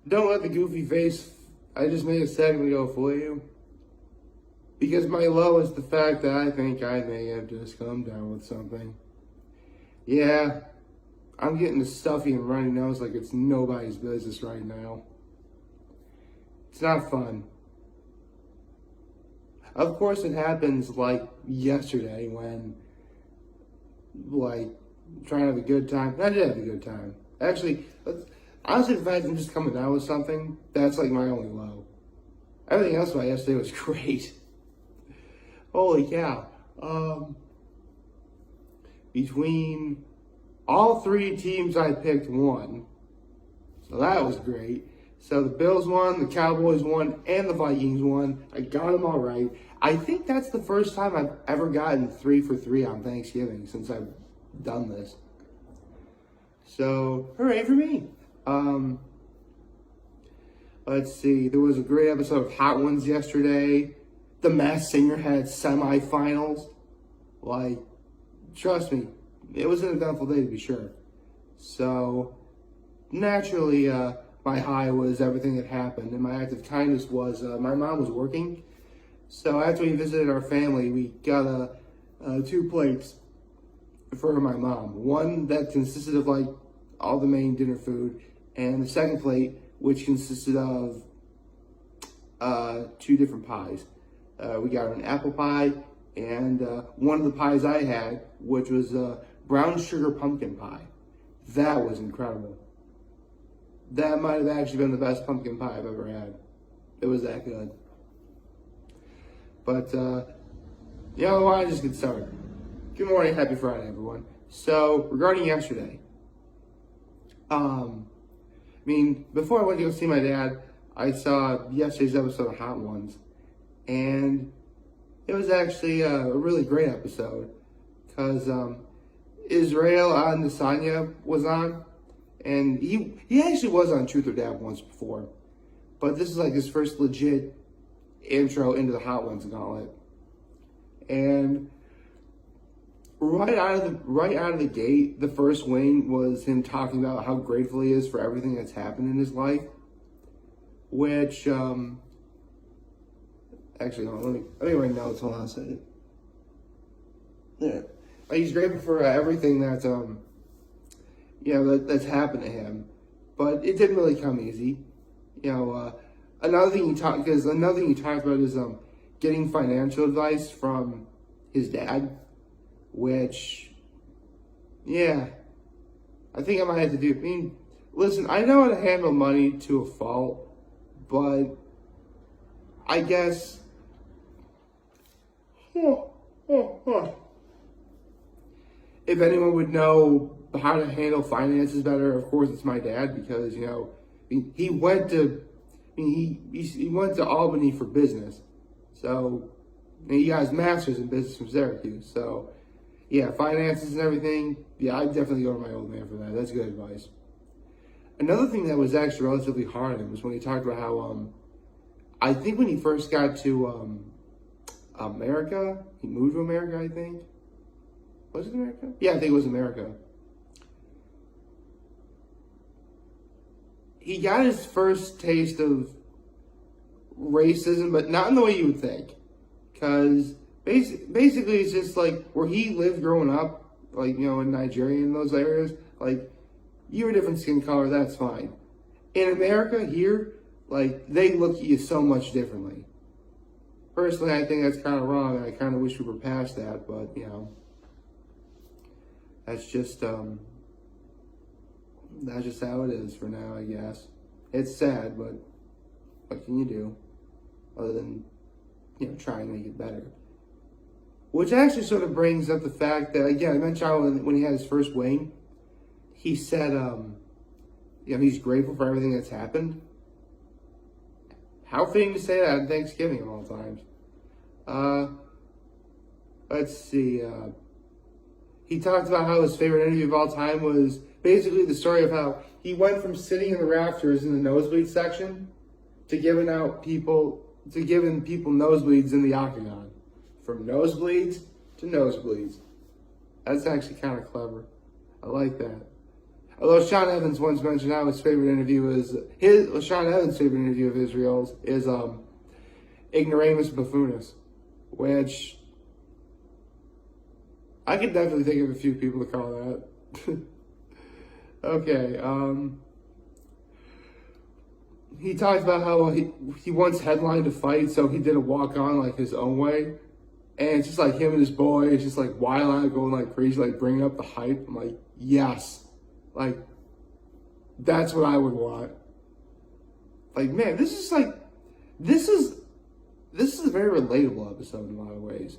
Don't let the goofy face I just made a segment ago fool you. Because my low is the fact that I think I may have just come down with something. Yeah, I'm getting a stuffy and runny nose like it's nobody's business right now. It's not fun. Of course it happens like yesterday when, like, trying to have a good time. I did have a good time. Actually, honestly, the fact I'm just coming down with something, that's like my only low. Everything else about yesterday was great. Holy cow. Between all three teams I picked won. So that was great. So the Bills won, the Cowboys won, and the Vikings won. I got them all right. I think that's the first time I've ever gotten 3 for 3 on Thanksgiving since I've done this. So, hooray for me. Let's see. There was a great episode of Hot Ones yesterday. The Masked Singer had semifinals. Like, trust me, it was an eventful day to be sure. So, naturally, my high was everything that happened, and my act of kindness was my mom was working. So after we visited our family, we got 2 plates for my mom. One that consisted of like all the main dinner food, and the second plate, which consisted of 2 different pies. We got an apple pie and one of the pies I had, which was brown sugar pumpkin pie. That was incredible. That might have actually been the best pumpkin pie I've ever had. It was that good. But, you know, why don't I just get started? Good morning, happy Friday, everyone. So, regarding yesterday, before I went to go see my dad, I saw yesterday's episode of Hot Ones, and it was actually a really great episode, because Israel Adesanya was on, and he actually was on Truth or Dab once before, but this is like his first legit intro into the Hot Ones gauntlet. And right out of the gate, the first wing was him talking about how grateful he is for everything that's happened in his life. Which actually, let me write notes. Hold on a second. Yeah, he's grateful for everything that's that's happened to him, but it didn't really come easy. Another thing he talked about is getting financial advice from his dad, which, yeah, I think I might have to do. I mean, listen, I know how to handle money to a fault, but I guess, if anyone would know how to handle finances better, of course it's my dad, because he went to Albany for business, so he got his master's in business from Syracuse. So yeah, finances and everything. Yeah, I'd definitely go to my old man for that. That's good advice. Another thing that was actually relatively hard on him was when he talked about how I think when he first got to America, he moved to America. I think. Was it America? Yeah, I think it was America. He got his first taste of racism, but not in the way you would think. Because basically it's just like where he lived growing up, like, in Nigeria and those areas, like, you're a different skin color, that's fine. In America, here, like, they look at you so much differently. Personally, I think that's kind of wrong, and I kind of wish we were past that, but, that's just how it is for now, I guess. It's sad, but what can you do other than, try and make it better? Which actually sort of brings up the fact that, again, I mentioned how when he had his first wing, he said, he's grateful for everything that's happened. How fitting to say that on Thanksgiving of all times. Let's see. He talked about how his favorite interview of all time was basically the story of how he went from sitting in the rafters in the nosebleed section to giving people nosebleeds in the octagon. From nosebleeds to nosebleeds. That's actually kind of clever. I like that. Although Sean Evans once mentioned how his favorite interview is Sean Evans' favorite interview of Israel's is Ignoramus Buffoonus, which I could definitely think of a few people to call that. Okay, he talked about how he once headlined a fight, so he did a walk-on like his own way. And it's just like him and his boy, it's just like wild out, going like crazy, like bringing up the hype. I'm like, yes. Like, that's what I would want. Like, man, this is a very relatable episode in a lot of ways.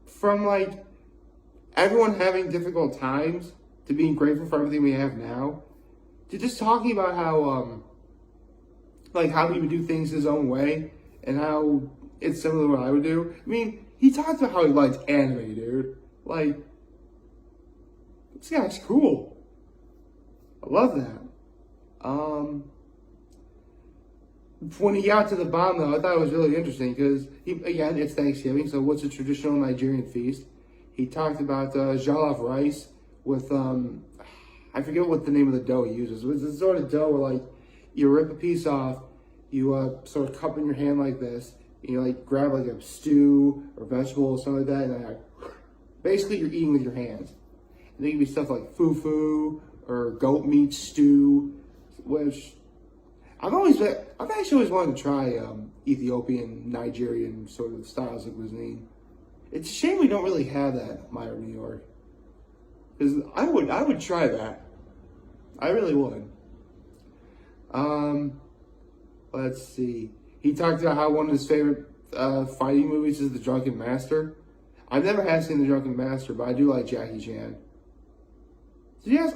From like everyone having difficult times to being grateful for everything we have now, to just talking about how how he would do things his own way and how it's similar to what I would do. I mean, he talked about how he likes anime, dude. Like, this guy's cool. I love that. When he got to the bomb, though, I thought it was really interesting because, again, it's Thanksgiving, so what's a traditional Nigerian feast? He talked about jollof rice with, I forget what the name of the dough he uses. It's a sort of dough where, like, you rip a piece off, you sort of cup in your hand like this, and you, like, grab, like, a stew or vegetable or something like that, and then, basically you're eating with your hands. And there can be stuff like fufu or goat meat stew, which I've actually always wanted to try Ethiopian, Nigerian sort of styles of cuisine. It's a shame we don't really have that in Meyer, New York. Because I would try that. I really would. Let's see. He talked about how one of his favorite fighting movies is The Drunken Master. I've never have seen The Drunken Master, but I do like Jackie Chan. So yes,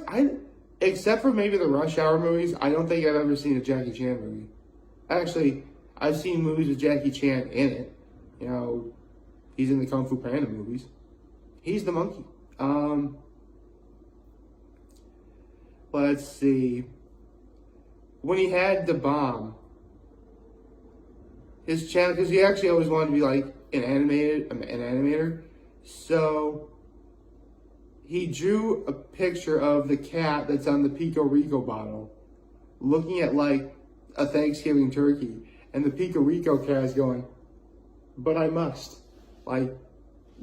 except for maybe the Rush Hour movies, I don't think I've ever seen a Jackie Chan movie. Actually, I've seen movies with Jackie Chan in it. You know, he's in the Kung Fu Panda movies. He's the monkey. Let's see. When he had the bomb, his channel, because he actually always wanted to be like an animator. So he drew a picture of the cat that's on the Pico Rico bottle, looking at like a Thanksgiving turkey, and the Pico Rico cat is going, "But I must." Like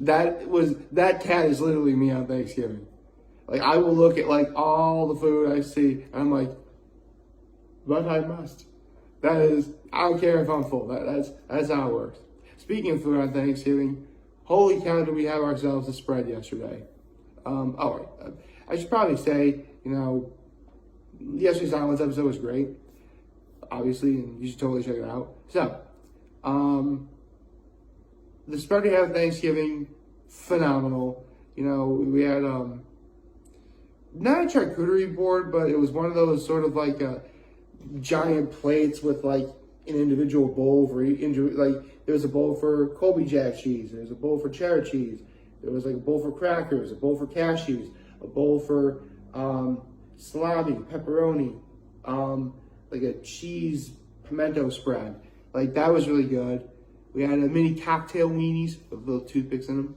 that cat is literally me on Thanksgiving. Like I will look at like all the food I see, and I'm like, "But I must." That is, I don't care if I'm full. That's how it works. Speaking of food on Thanksgiving, holy cow, did we have ourselves a spread yesterday? I should probably say, yesterday's Silence episode was great, obviously, and you should totally check it out. So, the spread we had on Thanksgiving, phenomenal. We had not a charcuterie board, but it was one of those sort of like giant plates with like an individual bowl for like there was a bowl for Colby Jack cheese, there was a bowl for cheddar cheese, there was like a bowl for crackers, a bowl for cashews, a bowl for salami, pepperoni, like a cheese pimento spread. Like that was really good. We had a mini cocktail weenies with little toothpicks in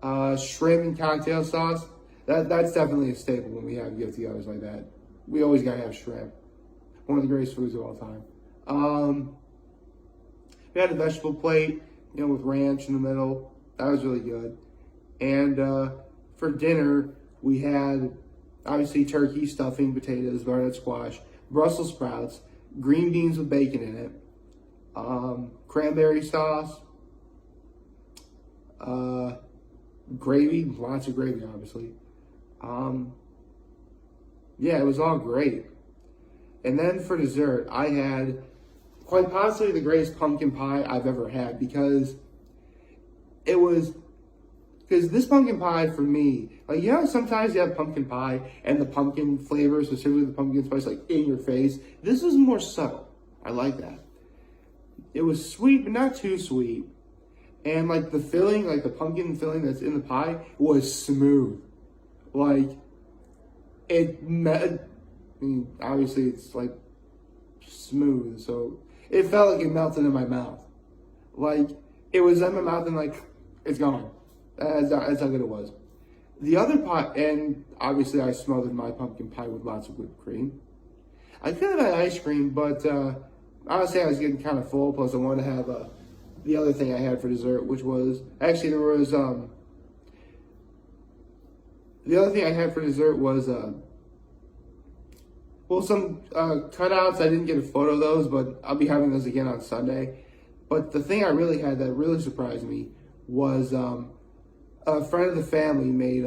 them. Shrimp and cocktail sauce. That's definitely a staple when we have get-togethers like that. We always gotta have shrimp. One of the greatest foods of all time. We had a vegetable plate, with ranch in the middle. That was really good. And for dinner, we had obviously turkey, stuffing, potatoes, butternut squash, Brussels sprouts, green beans with bacon in it, cranberry sauce, gravy, lots of gravy, obviously. Yeah, it was all great. And then for dessert, I had quite possibly the greatest pumpkin pie I've ever had because this pumpkin pie for me, like, sometimes you have pumpkin pie and the pumpkin flavor, specifically the pumpkin spice, like in your face. This was more subtle. I like that. It was sweet, but not too sweet. And like the filling, like the pumpkin filling that's in the pie was smooth. Like obviously it's like smooth, so it felt like it melted in my mouth. Like it was in my mouth and like it's gone. That's how good it was. The other pie, and obviously I smothered my pumpkin pie with lots of whipped cream. I could have had ice cream, but honestly I was getting kind of full. Plus I wanted to have the other thing I had for dessert, which was, actually there was, the other thing I had for dessert was, some cutouts. I didn't get a photo of those, but I'll be having those again on Sunday. But the thing I really had that really surprised me was a friend of the family made,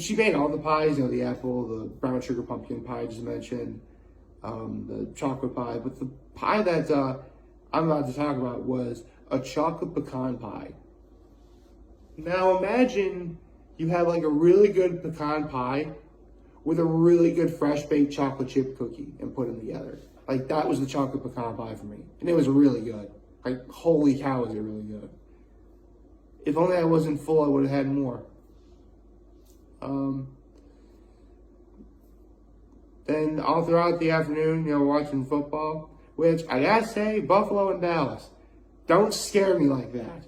she made all the pies, the apple, the brown sugar pumpkin pie I just mentioned, the chocolate pie. But the pie that I'm about to talk about was a chocolate pecan pie. Now imagine you have like a really good pecan pie with a really good fresh baked chocolate chip cookie and put them together. Like, that was the chocolate pecan pie for me. And it was really good. Like, holy cow, was it really good. If only I wasn't full, I would have had more. Then all throughout the afternoon, watching football, which I gotta say, Buffalo and Dallas, don't scare me like that.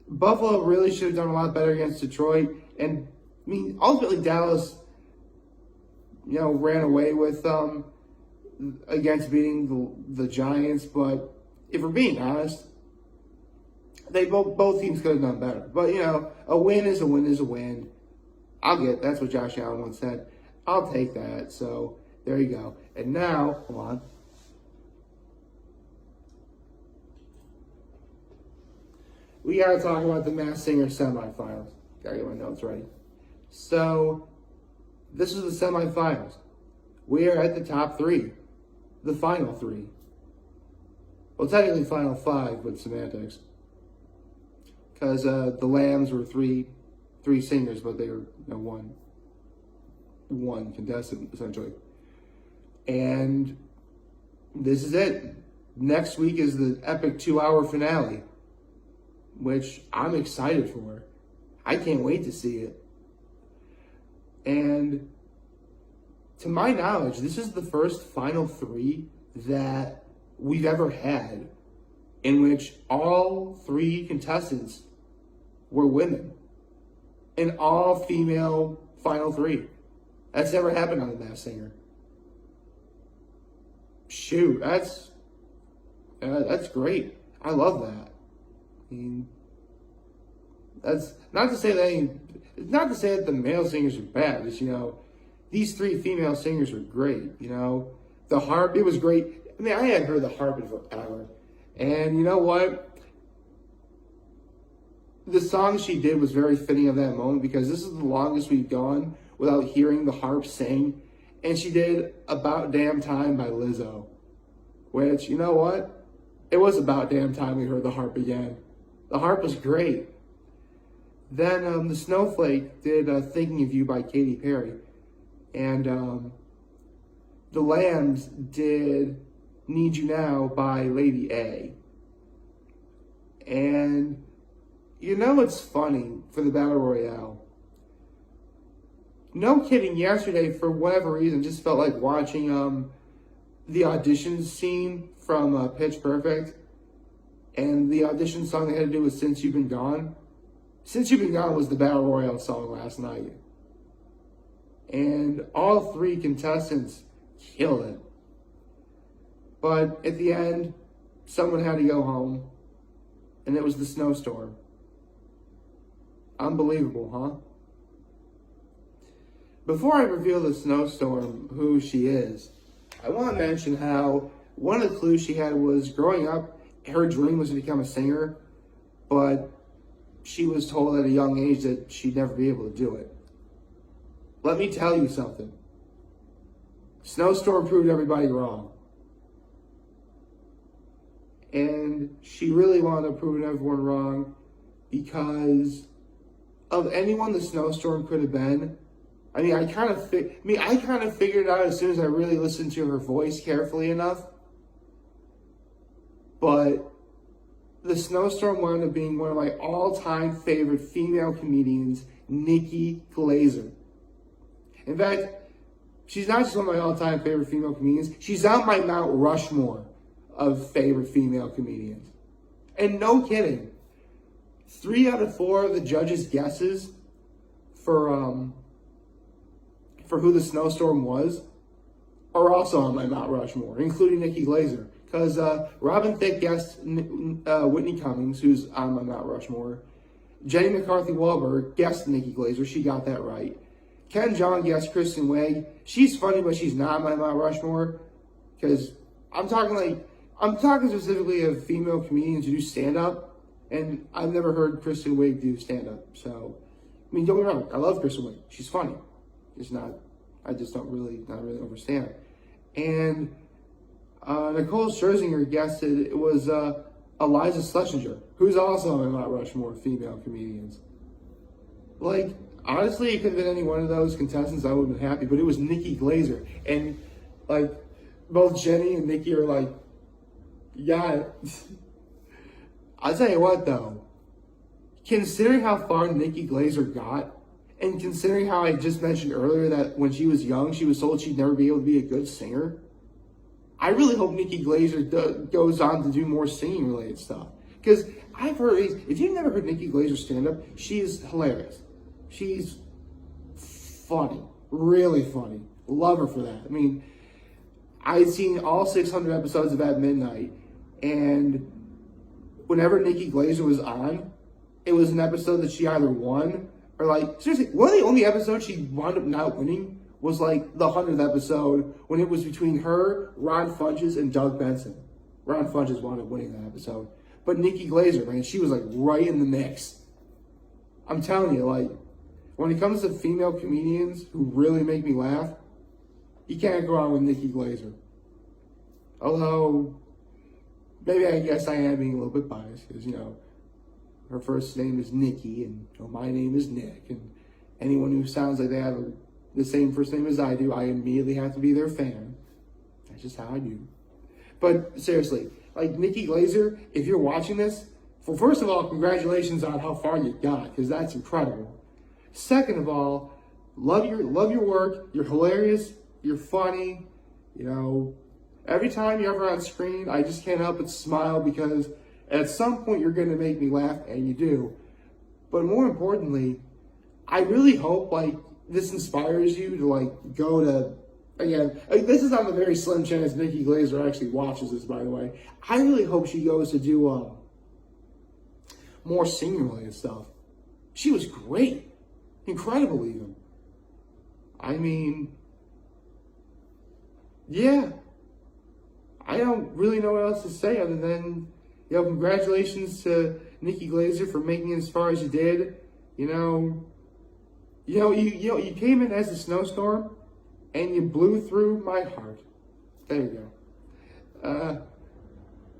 Buffalo really should have done a lot better against Detroit. And, ultimately Dallas, ran away with against beating the Giants. But if we're being honest, they both teams could have done better. But, a win is a win is a win. That's what Josh Allen once said. I'll take that. So, there you go. And now, hold on. We got to talk about the Masked Singer Semifinals. Got to get my notes ready. So, this is the semifinals. We are at the top three. The final three. Well, technically final five with semantics. Because the Lambs were three singers, but they were one contestant, essentially. And this is it. Next week is the epic 2-hour finale, which I'm excited for. I can't wait to see it. And to my knowledge, this is the first final three that we've ever had in which all three contestants were women. An all-female final three. That's never happened on The Masked Singer. Shoot, that's great. I love that. That's not to say that the male singers are bad. Just, these three female singers are great. The harp, it was great. I hadn't heard the harp in forever. And you know what? The song she did was very fitting of that moment, because this is the longest we've gone without hearing the harp sing. And she did About Damn Time by Lizzo. Which, you know what? It was about damn time we heard the harp again. The harp was great. Then the Snowflake did Thinking of You by Katy Perry. And the Lambs did Need You Now by Lady A. And it's funny for the Battle Royale. No kidding, yesterday, for whatever reason, just felt like watching the audition scene from Pitch Perfect. And the audition song they had to do was Since You've Been Gone. Since You've Been Gone was the Battle Royale song last night. And all three contestants killed it. But at the end, someone had to go home. And it was the snowstorm. Unbelievable, huh? Before I reveal the snowstorm, who she is, I want to mention how one of the clues she had was growing up, her dream was to become a singer, but she was told at a young age that she'd never be able to do it. Let me tell you something. Snowstorm proved everybody wrong. And she really wound up proving everyone wrong, because of anyone the Snowstorm could have been. I kind of figured out as soon as I really listened to her voice carefully enough. But the Snowstorm wound up being one of my all-time favorite female comedians, Nikki Glaser. In fact, she's not just one of my all-time favorite female comedians, she's on my Mount Rushmore of favorite female comedians. And no kidding. 3 out of 4 of the judges' guesses for who the snowstorm was are also on my Mount Rushmore, including Nikki Glaser. Because Robin Thicke guessed Whitney Cummings, who's on my Mount Rushmore. Jenny McCarthy-Wahlberg guessed Nikki Glaser. She got that right. Ken Jeong guessed Kristen Wiig. She's funny, but she's not on my Mount Rushmore. Because I'm talking specifically of female comedians who do stand-up. And I've never heard Kristen Wiig do stand-up. So, I mean, don't get me wrong. I love Kristen Wiig. She's funny. I just don't really understand. And Nicole Scherzinger guessed it was Eliza Schlesinger, who's also on Mount Rushmore female comedians. Like, honestly, it could have been any one of those contestants. I would have been happy, but it was Nikki Glaser. And, like, both Jenny and Nikki are like, yeah. I'll tell you what, though. Considering how far Nikki Glaser got, and considering how I just mentioned earlier that when she was young, she was told she'd never be able to be a good singer, I really hope Nikki Glaser goes on to do more singing-related stuff. Because I've heard, if you've never heard Nikki Glaser stand up, she's hilarious. She's funny, really funny. Love her for that. I mean, I'd seen all 600 episodes of At Midnight, and whenever Nikki Glaser was on, it was an episode that she either won or, like, seriously, one of the only episodes she wound up not winning was, like, the 100th episode when it was between her, Ron Funches, and Doug Benson. Ron Funches wound up winning that episode. But Nikki Glaser, man, she was, like, right in the mix. I'm telling you, like, when it comes to female comedians who really make me laugh, you can't go wrong with Nikki Glaser. Although, maybe I guess I am being a little bit biased because, you know, her first name is Nikki and you know, my name is Nick. And anyone who sounds like they have the same first name as I do, I immediately have to be their fan. That's just how I do. But seriously, like Nikki Glaser, if you're watching this, well, first of all, congratulations on how far you got because that's incredible. Second of all, love your work. You're hilarious. You're funny. You know, every time you're ever on screen, I just can't help but smile because at some point you're going to make me laugh, and you do. But more importantly, I really hope, like, this inspires you to, like, go to, again, this is on the very slim chance Nikki Glaser actually watches this, by the way. I really hope she goes to do more singing-related stuff. She was great. Incredible, even. I mean, yeah. I don't really know what else to say other than, you know, congratulations to Nikki Glaser for making it as far as you did. You came in as a snowstorm, and you blew through my heart. There you go.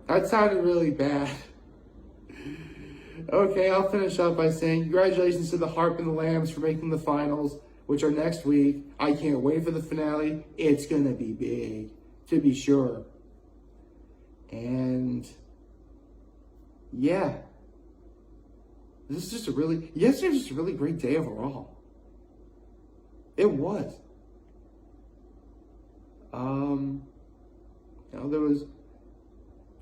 That sounded really bad. Okay, I'll finish up by saying congratulations to the Harp and the Lambs for making the finals, which are next week. I can't wait for the finale. It's gonna be big, to be sure. And yeah, yesterday's just a really great day overall. It was. There was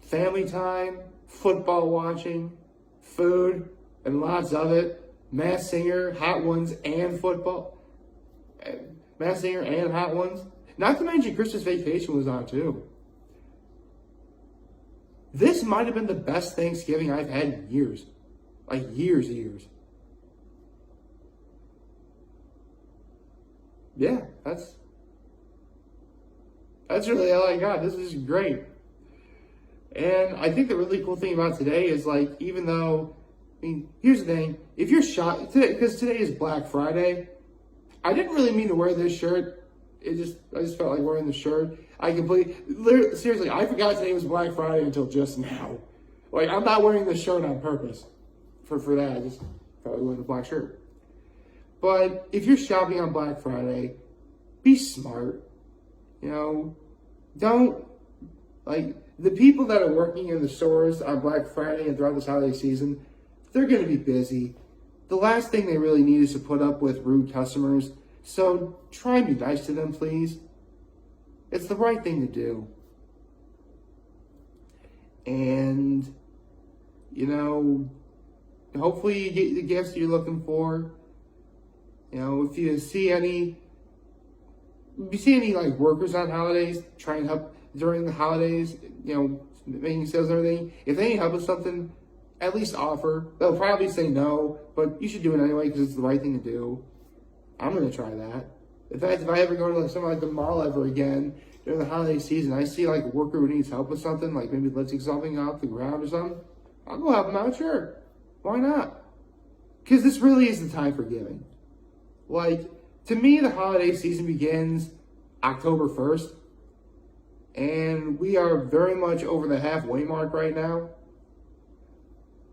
family time, football watching, food, and lots of it. Masked Singer, Hot Ones, and football. Masked Singer and Hot Ones. Not to mention Christmas Vacation was on too. This might have been the best Thanksgiving I've had in years. Like years. Yeah, that's really all I got. This is great. And I think the really cool thing about today is, like, even though, I mean, here's the thing. If you're shocked, because today is Black Friday, I didn't really mean to wear this shirt. I just felt like wearing the shirt. Seriously, I forgot today was Black Friday until just now. Like, I'm not wearing this shirt on purpose for that. I just felt like wearing a black shirt. But if you're shopping on Black Friday, be smart. You know, don't, like, the people that are working in the stores on Black Friday and throughout this holiday season, they're going to be busy. The last thing they really need is to put up with rude customers. So try and be nice to them, please. It's the right thing to do. And, you know, hopefully you get the gifts you're looking for. You know, if you see any like workers on holidays, try and help during the holidays, you know, making sales and everything. If they need help with something, at least offer. They'll probably say no, but you should do it anyway because it's the right thing to do. I'm going to try that. In fact, if I ever go to like something like the mall ever again during the holiday season, I see like a worker who needs help with something, like maybe lifting something off the ground or something, I'll go help them out, sure. Why not? Because this really is the time for giving. Like, to me, the holiday season begins October 1st, and we are very much over the halfway mark right now.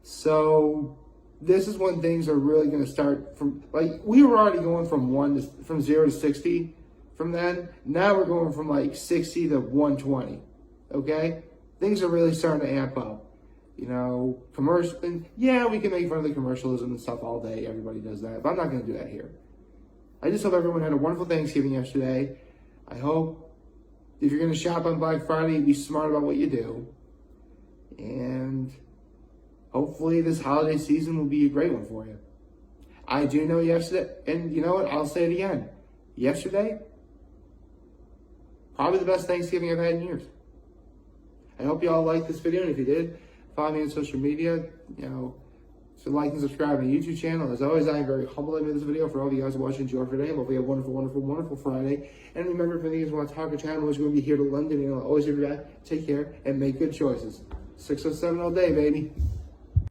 So this is when things are really going to start from, like, we were already going from 0 to 60 from then. Now we're going from like 60 to 120. Okay? Things are really starting to amp up. You know, commercial, and yeah, we can make fun of the commercialism and stuff all day. Everybody does that, but I'm not going to do that here. I just hope everyone had a wonderful Thanksgiving yesterday. I hope if you're going to shop on Black Friday, be smart about what you do. And hopefully this holiday season will be a great one for you. I do know yesterday, and you know what? I'll say it again. Yesterday, probably the best Thanksgiving I've had in years. I hope you all liked this video, and if you did, follow me on social media. You know, so like and subscribe to the YouTube channel. As always, I am very humbled I made this video. For all of you guys watching, enjoy for today. Hopefully you have a wonderful, wonderful, wonderful Friday. And remember, if you guys want to talk a channel, we're going to be here to London, and I'll always be back. Take care and make good choices. 607 all day, baby.